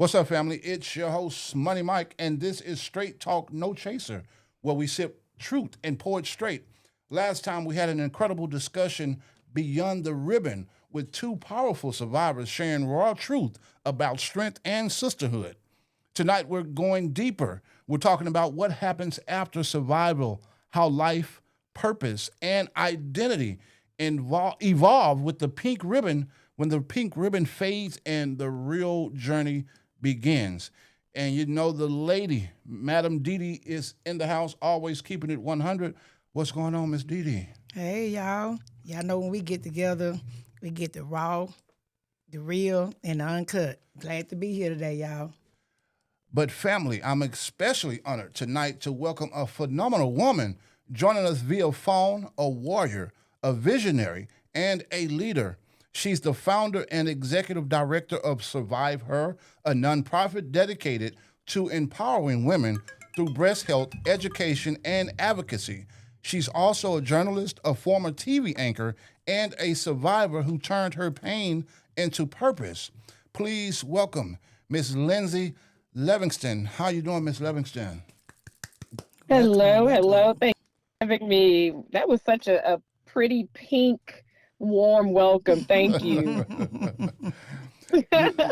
What's up, family? It's your host, Money Mike, and this is Straight Talk No Chaser, where we sip truth and pour it straight. Last time we had an incredible discussion beyond the ribbon with two powerful survivors sharing raw truth about strength and sisterhood. Tonight we're going deeper. We're talking about what happens after survival, how life, purpose, and identity evolve with the pink ribbon when the pink ribbon fades and the real journey begins. And you know the lady, Madam Dee, is in the house, always keeping it 100. What's going on, Miss Dee? Hey y'all. Y'all know when we get together, we get the raw, the real, and the uncut. Glad to be here today, y'all. But family, I'm especially honored tonight to welcome a phenomenal woman joining us via phone, a warrior, a visionary, and a leader. She's the founder and executive director of SurviveHER, a nonprofit dedicated to empowering women through breast health, education, and advocacy. She's also a journalist, a former TV anchor, and a survivor who turned her pain into purpose. Please welcome Miss Lyndsay Levingston. How you doing, Miss Levingston? Welcome, Hello, hello. welcome. Thank you for having me. That was such a pretty pink, warm welcome. Thank you.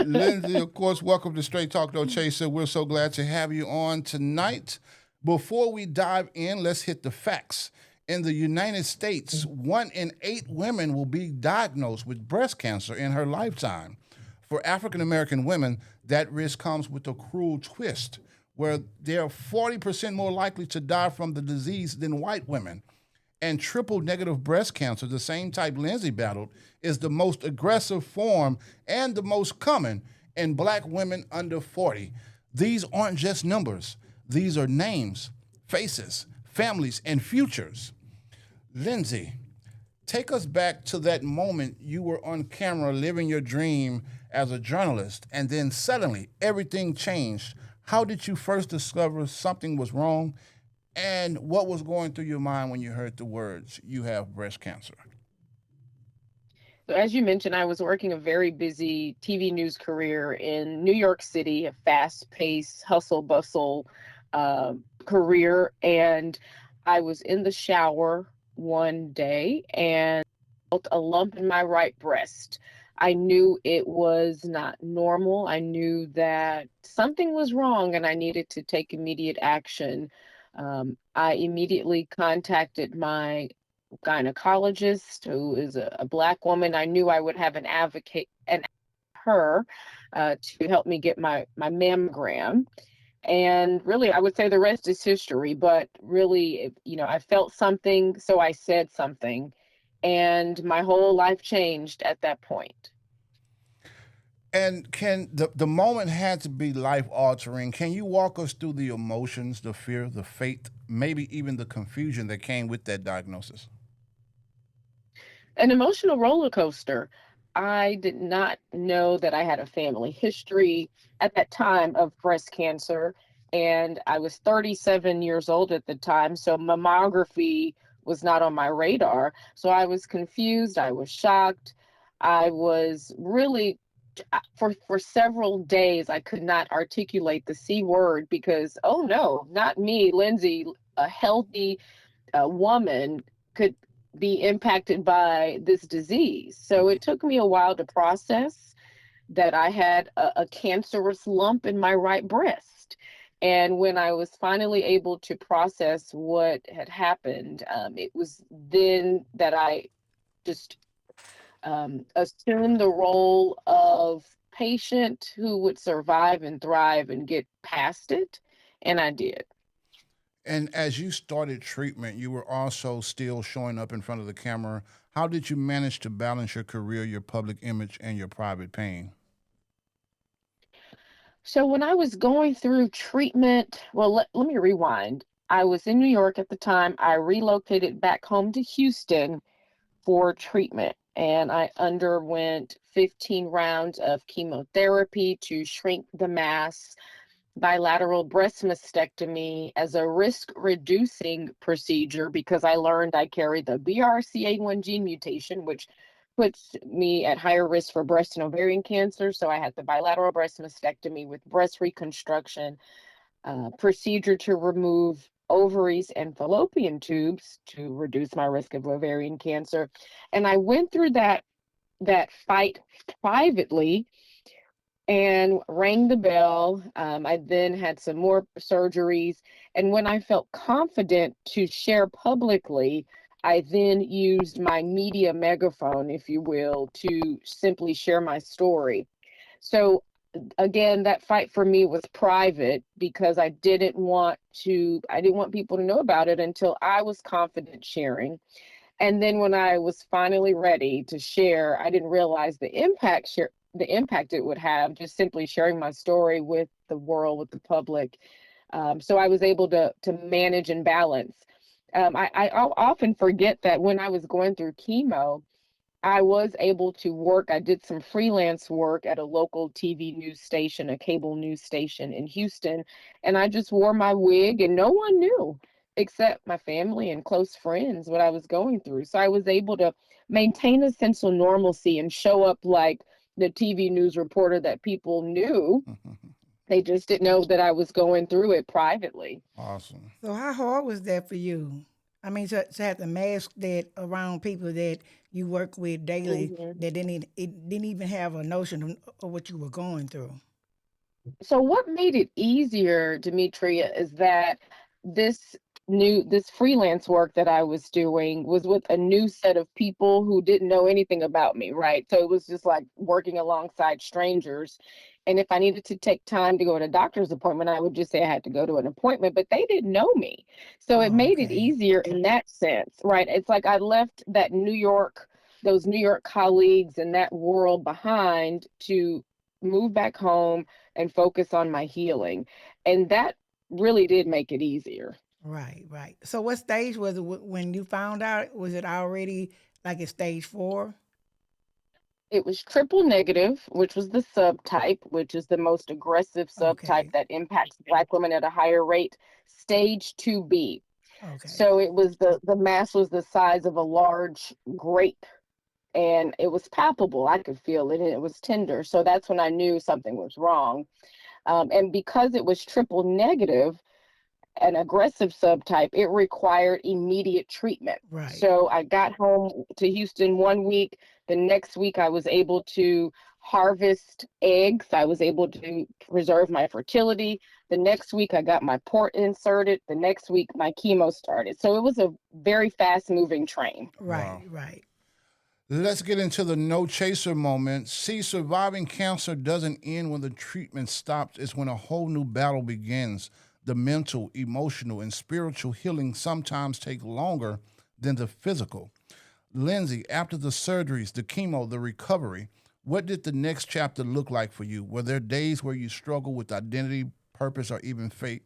Lindsay, of course, welcome to Straight Talk No Chaser. We're so glad to have you on tonight. Before we dive in, let's hit the facts. In the United States, 1 in 8 women will be diagnosed with breast cancer in her lifetime. For African American women, that risk comes with a cruel twist, where they're 40% more likely to die from the disease than white women. And triple negative breast cancer, the same type Lindsay battled, is the most aggressive form and the most common in black women under 40. These aren't just numbers, these are names, faces, families, and futures. Lindsay, take us back to that moment you were on camera living your dream as a journalist, and then suddenly everything changed. How did you first discover something was wrong? And what was going through your mind when you heard the words, you have breast cancer? So, as you mentioned, I was working a very busy TV news career in New York City, a fast-paced, hustle bustle career, and I was in the shower one day and felt a lump in my right breast. I knew it was not normal. I knew that something was wrong and I needed to take immediate action. I immediately contacted my gynecologist, who is a Black woman. I knew I would have an advocate and her to help me get my mammogram. And really, I would say the rest is history. But really, I felt something, so I said something, and my whole life changed at that point. And can the moment had to be life altering? Can you walk us through the emotions, the fear, the faith, maybe even the confusion that came with that diagnosis? An emotional roller coaster. I did not know that I had a family history at that time of breast cancer, and I was 37 years old at the time, so mammography was not on my radar. So I was confused, I was shocked. I was really for several days I could not articulate the C word because oh no, not me, Lindsay, a healthy woman could be impacted by this disease. So it took me a while to process that I had a cancerous lump in my right breast. And when I was finally able to process what had happened, it was then that I just assumed the role of patient who would survive and thrive and get past it. And I did. And as you started treatment, you were also still showing up in front of the camera. How did you manage to balance your career, your public image, and your private pain? So when I was going through treatment, well, let me rewind. I was in New York at the time. I relocated back home to Houston for treatment, and I underwent 15 rounds of chemotherapy to shrink the mass, bilateral breast mastectomy as a risk reducing procedure because I learned I carried the BRCA1 gene mutation, which puts me at higher risk for breast and ovarian cancer. So I had the bilateral breast mastectomy with breast reconstruction, procedure to remove ovaries and fallopian tubes to reduce my risk of ovarian cancer. And I went through that fight privately and rang the bell. I then had some more surgeries. And when I felt confident to share publicly, I then used my media megaphone, if you will, to simply share my story. So again, that fight for me was private because I didn't want people to know about it until I was confident sharing. And then when I was finally ready to share, I didn't realize the impact it would have just simply sharing my story with the world, with the public. So I was able to manage and balance. I'll often forget that when I was going through chemo, I was able to work. I did some freelance work at a local TV news station, a cable news station in Houston, and I just wore my wig and no one knew except my family and close friends what I was going through. So I was able to maintain a sense of normalcy and show up like the TV news reporter that people knew. They just didn't know that I was going through it privately. Awesome. So how hard was that for you? I mean, to have to mask that around people that you work with daily Mhm. that didn't even have a notion of what you were going through. So what made it easier, Demetria, is that this this freelance work that I was doing was with a new set of people who didn't know anything about me, right? So it was just like working alongside strangers. And if I needed to take time to go to a doctor's appointment, I would just say I had to go to an appointment, but they didn't know me. So it Oh, made it okay. easier in that sense, right? It's like I left those New York colleagues and that world behind to move back home and focus on my healing. And that really did make it easier. Right, right. So what stage was it when you found out? Was it already like at stage 4? It was triple negative, which was the subtype, which is the most aggressive subtype Okay, that impacts Black women at a higher rate, stage 2B. okay. So it was the mass was the size of a large grape and it was palpable. I could feel it and it was tender. So that's when I knew something was wrong. And because it was triple negative, an aggressive subtype, it required immediate treatment. Right. So I got home to Houston one week. The next week, I was able to harvest eggs. I was able to preserve my fertility. The next week, I got my port inserted. The next week, my chemo started. So it was a very fast moving train. Right, Wow. right. Let's get into the no chaser moment. See, surviving cancer doesn't end when the treatment stops, it's when a whole new battle begins. The mental, emotional, and spiritual healing sometimes take longer than the physical. Lyndsay, after the surgeries, the chemo, the recovery, what did the next chapter look like for you? Were there days where you struggled with identity, purpose, or even faith?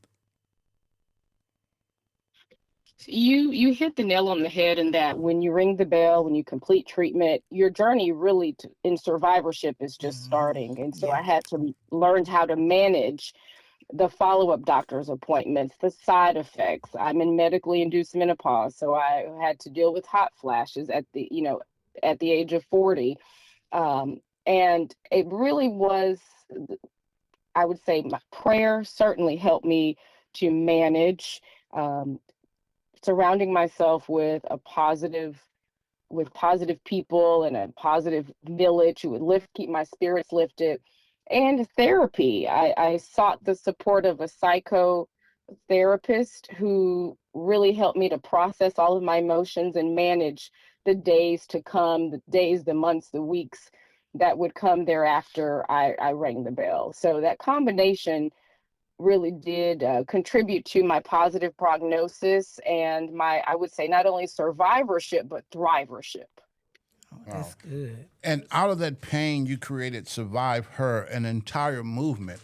You hit the nail on the head in that when you ring the bell, when you complete treatment, your journey really in survivorship is just Hmm. starting. And so I Yes. had to learn how to manage the follow-up doctor's appointments, the side effects. I'm in medically induced menopause, so I had to deal with hot flashes at the age of 40. And it really was, I would say, my prayer certainly helped me to manage. Um, Surrounding myself with positive people and a positive village who would keep my spirits lifted, and therapy. I sought the support of a psychotherapist who really helped me to process all of my emotions and manage the days to come, the days, the months, the weeks that would come thereafter I rang the bell. So that combination really did contribute to my positive prognosis and my, I would say, not only survivorship, but thrivership. Oh, Wow. that's good. And out of that pain, you created Survive Her, an entire movement.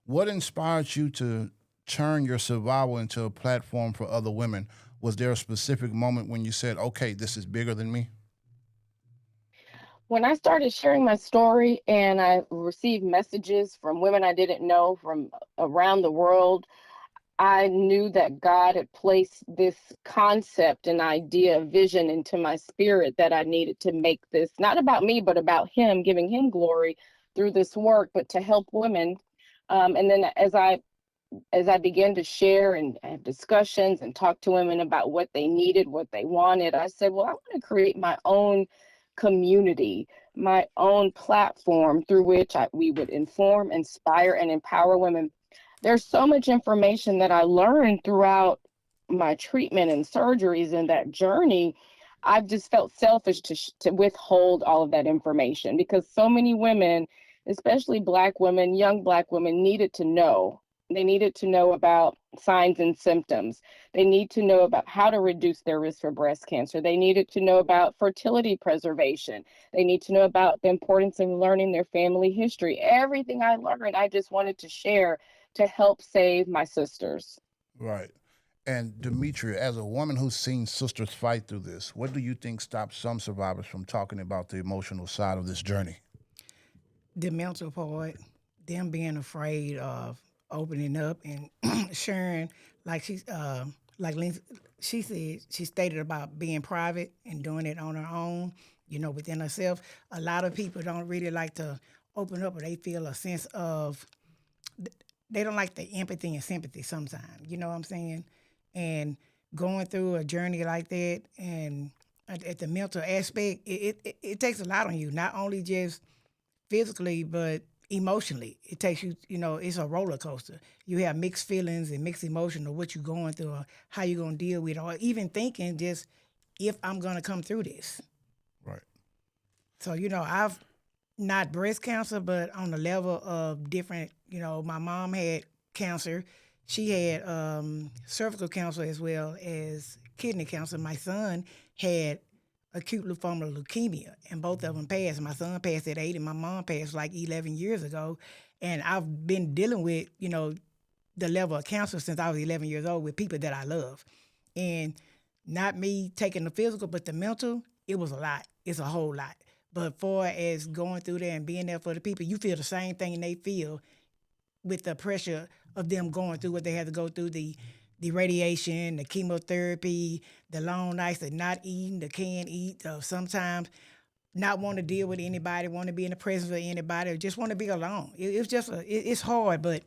What inspired you to turn your survival into a platform for other women? Was there a specific moment when you said, okay, this is bigger than me? When I started sharing my story and I received messages from women I didn't know from around the world, I knew that God had placed this concept and idea, vision into my spirit that I needed to make this not about me, but about Him, giving Him glory through this work, but to help women. And then as I began to share and have discussions and talk to women about what they needed, what they wanted, I said, well, I want to create my own community, my own platform through which we would inform, inspire, and empower women. There's so much information that I learned throughout my treatment and surgeries and that journey. I've just felt selfish to withhold all of that information because so many women, especially Black women, young Black women, needed to know. They needed to know about signs and symptoms. They need to know about how to reduce their risk for breast cancer. They needed to know about fertility preservation. They need to know about the importance of learning their family history. Everything I learned, I just wanted to share to help save my sisters. Right. And Demetria, as a woman who's seen sisters fight through this, what do you think stops some survivors from talking about the emotional side of this journey? The mental part, them being afraid of opening up and sharing, like like Lynn, she stated about being private and doing it on her own, within herself. A lot of people don't really like to open up, or they feel a sense of they don't like the empathy and sympathy sometimes. You know what I'm saying? And going through a journey like that, and at the mental aspect, it takes a lot on you, not only just physically, but emotionally. It takes you, it's a roller coaster. You have mixed feelings and mixed emotion of what you're going through, or how you're going to deal with it, or even thinking just if I'm going to come through this. Right. So, I've not breast cancer, but on the level of different, my mom had cancer. She had cervical cancer as well as kidney cancer. My son had acute lymphoma leukemia, and both of them passed. My son passed at 8, and my mom passed like 11 years ago. And I've been dealing with, the level of cancer since I was 11 years old with people that I love. And not me taking the physical, but the mental, it was a lot. It's a whole lot. But for as going through there and being there for the people, you feel the same thing they feel with the pressure of them going through what they had to go through, the radiation, the chemotherapy, the long nights of not eating, the can't eat, sometimes not want to deal with anybody, want to be in the presence of anybody, or just want to be alone. It's just, it's hard. But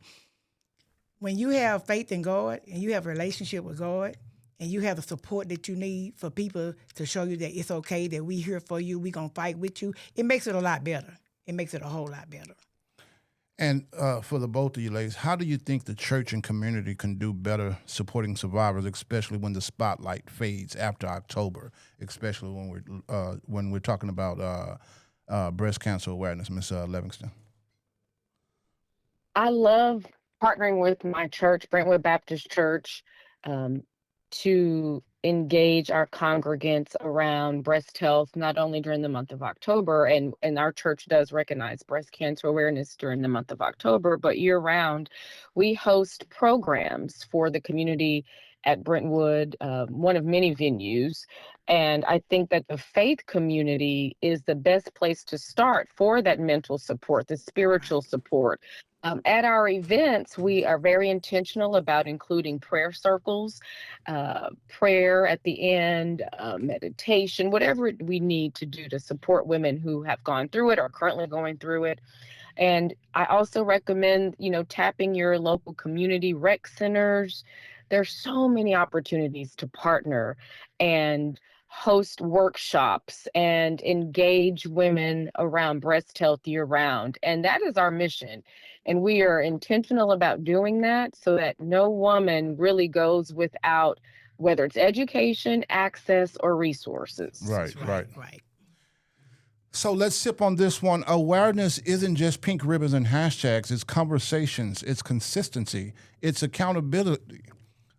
when you have faith in God and you have a relationship with God, and you have the support that you need for people to show you that it's okay, that we here for you, we going to fight with you, it makes it a lot better. It makes it a whole lot better. And for the both of you ladies, how do you think the church and community can do better supporting survivors, especially when the spotlight fades after October, especially when we're talking about breast cancer awareness, Ms. Levingston? I love partnering with my church, Brentwood Baptist Church, um, to engage our congregants around breast health, not only during the month of October, and our church does recognize breast cancer awareness during the month of October, but year round, we host programs for the community at Brentwood, one of many venues. And I think that the faith community is the best place to start for that mental support, the spiritual support. At our events, we are very intentional about including prayer circles, prayer at the end, meditation, whatever we need to do to support women who have gone through it or currently going through it. And I also recommend, tapping your local community rec centers. There's so many opportunities to partner and host workshops and engage women around breast health year round. And that is our mission. And we are intentional about doing that so that no woman really goes without, whether it's education, access, or resources. Right. So let's sip on this one. Awareness isn't just pink ribbons and hashtags. It's conversations. It's consistency. It's accountability.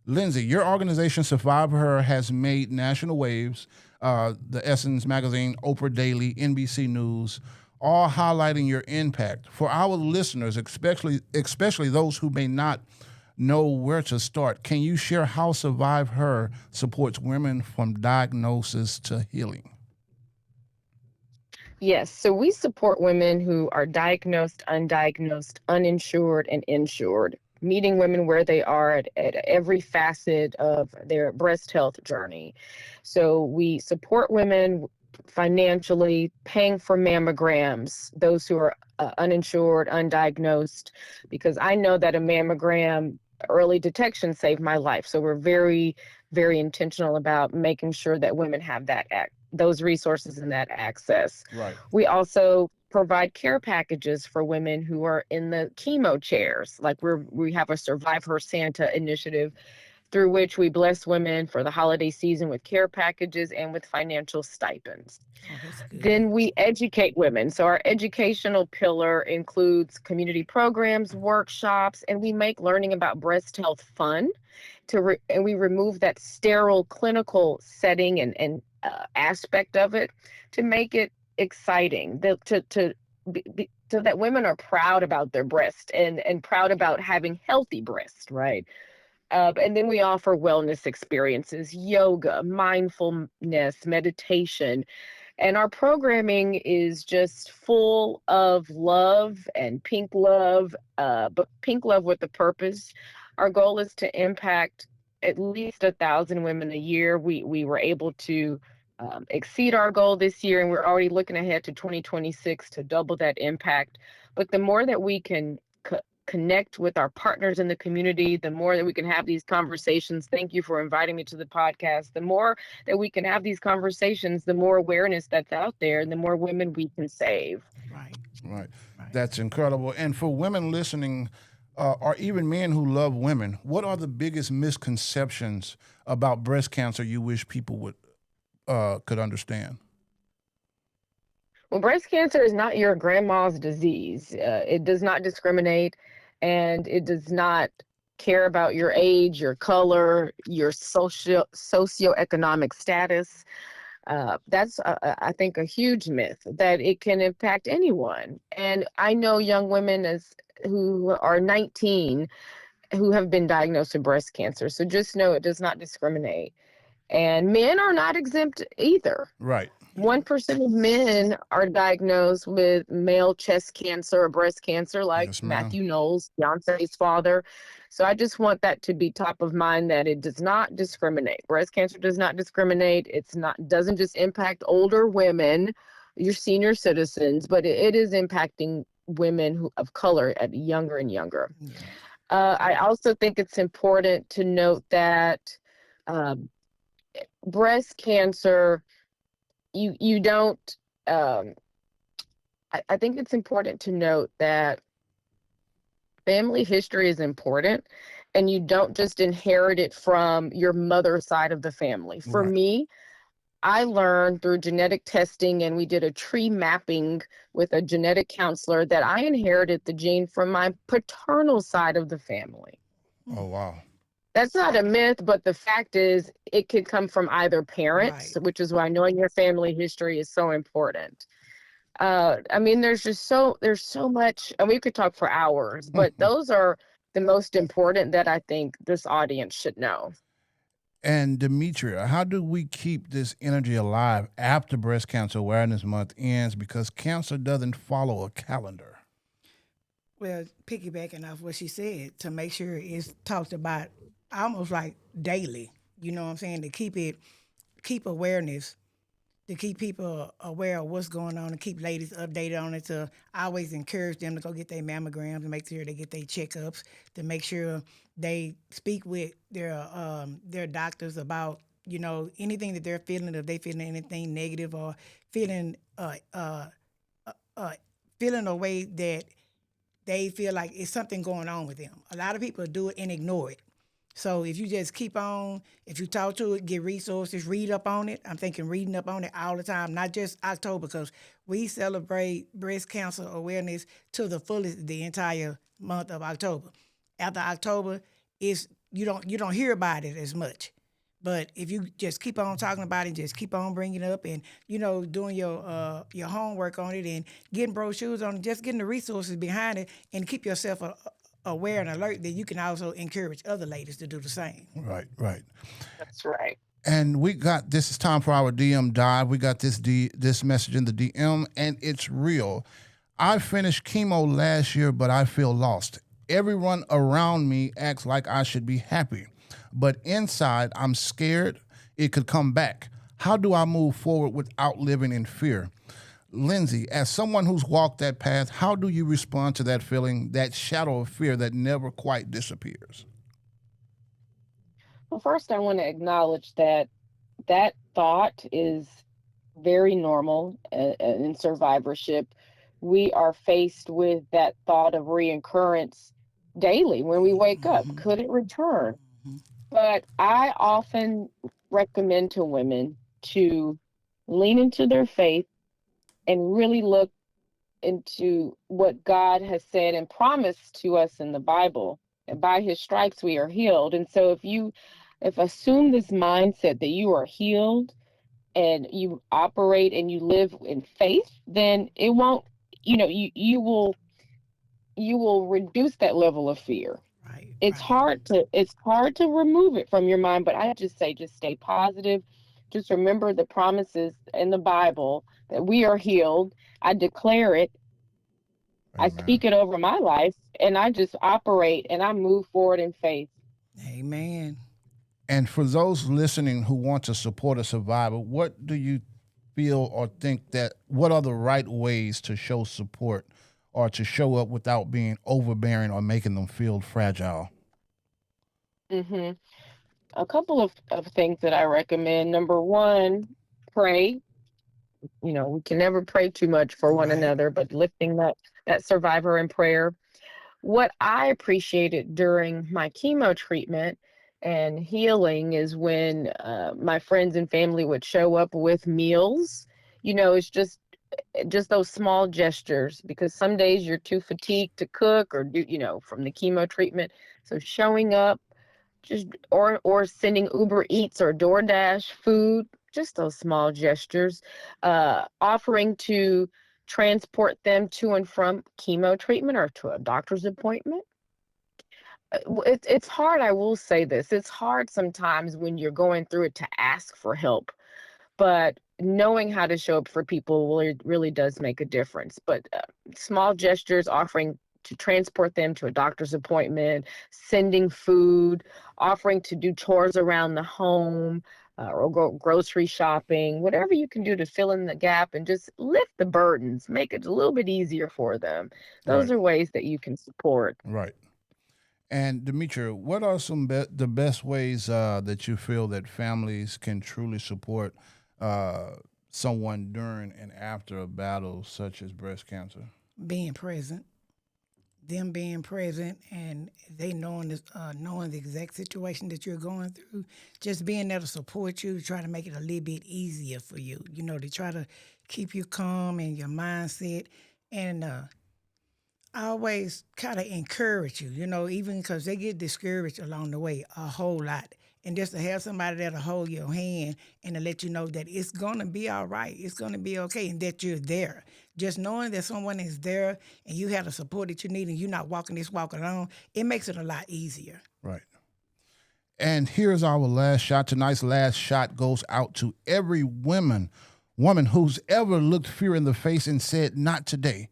Lyndsay, your organization, SurviveHER, has made national waves. The Essence Magazine, Oprah Daily, NBC News, all highlighting your impact. For our listeners, especially those who may not know where to start, can you share how SurviveHER supports women from diagnosis to healing? Yes, so we support women who are diagnosed, undiagnosed, uninsured, and insured. meeting women where they are at every facet of their breast health journey. So we support women financially, paying for mammograms, those who are uninsured, undiagnosed, because I know that a mammogram early detection saved my life. So we're very, very intentional about making sure that women have those resources and that access. Right. We also provide care packages for women who are in the chemo chairs. Like we have a SurviveHER Santa initiative through which we bless women for the holiday season with care packages and with financial stipends. Oh, that's good. Then we educate women. So our educational pillar includes community programs, workshops, and we make learning about breast health fun. And we remove that sterile clinical setting and aspect of it to make it exciting. So that women are proud about their breast and proud about having healthy breasts, right? And then we offer wellness experiences, yoga, mindfulness, meditation. And our programming is just full of love and pink love, but pink love with a purpose. Our goal is to impact at least 1,000 women a year. We were able to exceed our goal this year, and we're already looking ahead to 2026 to double that impact. But the more that we can connect with our partners in the community, the more that we can have these conversations. Thank you for inviting me to the podcast. The more that we can have these conversations, the more awareness that's out there, and the more women we can save. Right. That's incredible. And for women listening, or even men who love women, what are the biggest misconceptions about breast cancer you wish people could understand? Well, breast cancer is not your grandma's disease. It does not discriminate, and it does not care about your age, your color, your socioeconomic status. That's, I think, a huge myth that it can impact anyone. And I know young women who are 19 who have been diagnosed with breast cancer. So just know it does not discriminate. And men are not exempt either. Right. 1% of men are diagnosed with male chest cancer or breast cancer, like Yes, ma'am. Matthew Knowles, Beyonce's father. So I just want that to be top of mind, that it does not discriminate. Breast cancer does not discriminate. Doesn't just impact older women, your senior citizens, but it is impacting women of color at younger and younger. Yeah. I also think it's important to note that breast cancer, you don't, I think it's important to note that family history is important, and you don't just inherit it from your mother's side of the family. For me, I learned through genetic testing, and we did a tree mapping with a genetic counselor, that I inherited the gene from my paternal side of the family. Oh, wow. That's not a myth, but the fact is it could come from either parents, which is why knowing your family history is so important. I mean, there's so much, and we could talk for hours, but those are the most important that I think this audience should know. And Demetria, how do we keep this energy alive after Breast Cancer Awareness Month ends? Because cancer doesn't follow a calendar. Well, piggybacking off what she said, to make sure it's talked about almost like daily, you know what I'm saying, to keep awareness, to keep people aware of what's going on, and keep ladies updated on it, to always encourage them to go get their mammograms and make sure they get their checkups, to make sure they speak with their doctors about, you know, anything that they're feeling, if they feeling anything negative or feeling feeling a way that they feel like it's something going on with them. A lot of people do it and ignore it. So if you just keep on, if you talk to it, get resources, read up on it. I'm thinking reading up on it all the time, not just October, because we celebrate breast cancer awareness to the fullest the entire month of October. After October, you don't hear about it as much. But if you just keep on talking about it, just keep on bringing it up, and, you know, doing your homework on it and getting brochures on it, just getting the resources behind it, and keep yourself aware and alert, that you can also encourage other ladies to do the same. Right. That's right. And this is time for our DM dive. We got this message in the DM, and it's real. I finished chemo last year, but I feel lost. Everyone around me acts like I should be happy, but inside I'm scared it could come back. How do I move forward without living in fear? Lyndsay, as someone who's walked that path, how do you respond to that feeling, that shadow of fear that never quite disappears? Well, first, I want to acknowledge that that thought is very normal in survivorship. We are faced with that thought of reoccurrence daily when we wake up. Mhm. Could it return? Mhm. But I often recommend to women to lean into their faith and really look into what God has said and promised to us in the Bible. And by his stripes we are healed. And so if assume this mindset that you are healed and you operate and you live in faith, then it won't, you will reduce that level of fear. Right, It's right. hard to remove it from your mind, but I just say just stay positive. Just remember the promises in the Bible that we are healed. I declare it, I Amen. speak it over my life, and I just operate and I move forward in faith. Amen. And for those listening who want to support a survivor, what do you feel or think that what are the right ways to show support or to show up without being overbearing or making them feel fragile? hmm A couple of things that I recommend. Number one, pray. We can never pray too much for one Right. another, but lifting that survivor in prayer. What I appreciated during my chemo treatment and healing is when my friends and family would show up with meals. It's just those small gestures, because some days you're too fatigued to cook or do from the chemo treatment. So showing up, just or sending Uber Eats or DoorDash food, just those small gestures, offering to transport them to and from chemo treatment or to a doctor's appointment. It's hard, I will say this. It's hard sometimes when you're going through it to ask for help, but knowing how to show up for people really does make a difference. But small gestures, offering to transport them to a doctor's appointment, sending food, offering to do chores around the home, or go grocery shopping, whatever you can do to fill in the gap and just lift the burdens, make it a little bit easier for them. Those Right, are ways that you can support. right. And Demetria, what are the best ways that you feel that families can truly support uh, someone during and after a battle such as breast cancer? Being present, them being present, and they knowing the exact situation that you're going through, just being there to support you, to try to make it a little bit easier for you. To try to keep you calm in your mindset, and I always kind of encourage you, even because they get discouraged along the way a whole lot. And just to have somebody there to hold your hand and to let you know that it's going to be all right, it's going to be okay, and that you're there. Just knowing that someone is there and you have the support that you need and you're not walking this walk alone, it makes it a lot easier. Right. And here's our last shot. Tonight's last shot goes out to every woman who's ever looked fear in the face and said, "Not today."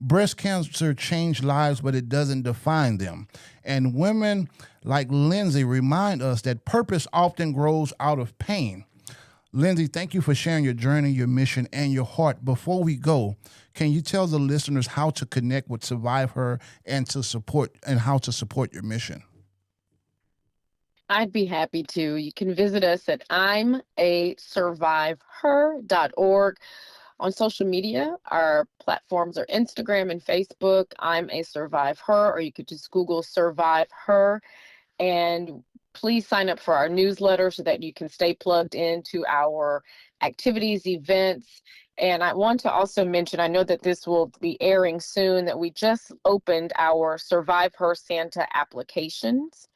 Breast cancer changed lives, but it doesn't define them. And women like Lyndsay remind us that purpose often grows out of pain. Lyndsay, thank you for sharing your journey, your mission, and your heart. Before we go, can you tell the listeners how to connect with Survive Her and how to support your mission? I'd be happy to. You can visit us at imasurviveher.org. On social media, our platforms are Instagram and Facebook. I'm a Survive Her, or you could just Google Survive Her. And please sign up for our newsletter so that you can stay plugged into our activities, events. And I want to also mention, I know that this will be airing soon, that we just opened our Survive Her Santa applications.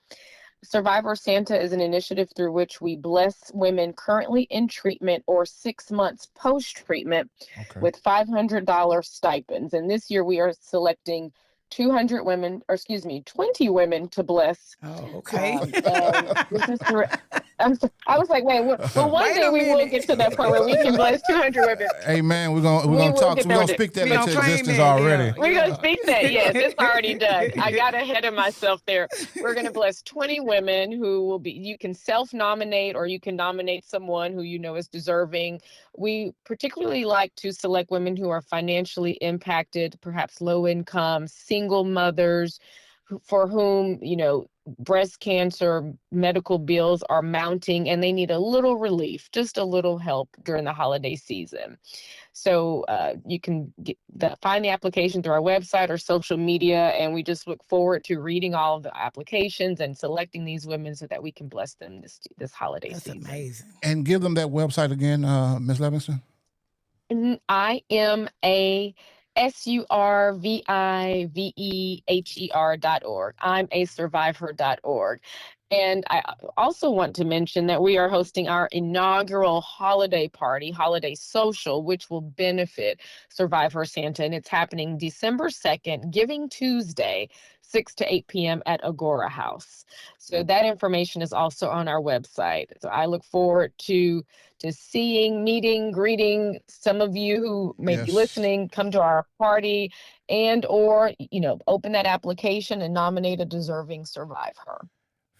Survivor Santa is an initiative through which we bless women currently in treatment or 6 months post-treatment Okay. with $500 stipends. And this year we are selecting 200 women, or excuse me, 20 women to bless. Oh, okay. And this is through I was like, wait, well, one Wait day a we will minute. get to that point where we can bless 200 women. Amen. We're gonna We will talk. get We're there gonna with it. speak that We gonna into claim existence that, already. We're going to yeah. speak that. Yes, it's already done. I got ahead of myself there. We're going to bless 20 women who will be, you can self-nominate or you can nominate someone who you know is deserving. We particularly like to select women who are financially impacted, perhaps low income, single mothers, for whom, breast cancer medical bills are mounting and they need a little relief, just a little help during the holiday season. So you can find the application through our website or social media, and we just look forward to reading all of the applications and selecting these women so that we can bless them this holiday That's season. amazing. And give them that website again, Ms. Levingston. IMASurviveHER.org. I'm a surviveher.org. And I also want to mention that we are hosting our inaugural holiday party, holiday social, which will benefit Survive Her Santa. And it's happening December 2nd, Giving Tuesday, 6 to 8 p.m. at Agora House. So that information is also on our website. So I look forward to seeing, meeting, greeting some of you who may be Yes. listening, come to our party or open that application and nominate a deserving Survive Her.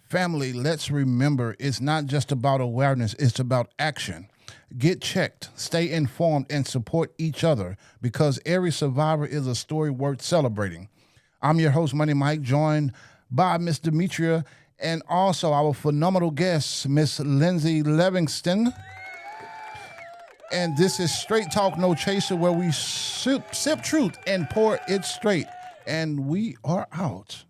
Family, let's remember it's not just about awareness, it's about action. Get checked, stay informed, and support each other because every survivor is a story worth celebrating. I'm your host, Money Mike, joined by Miss Demetria and also our phenomenal guest, Miss Lyndsay Levingston. And this is Straight Talk, No Chaser, where we sip truth and pour it straight. And we are out.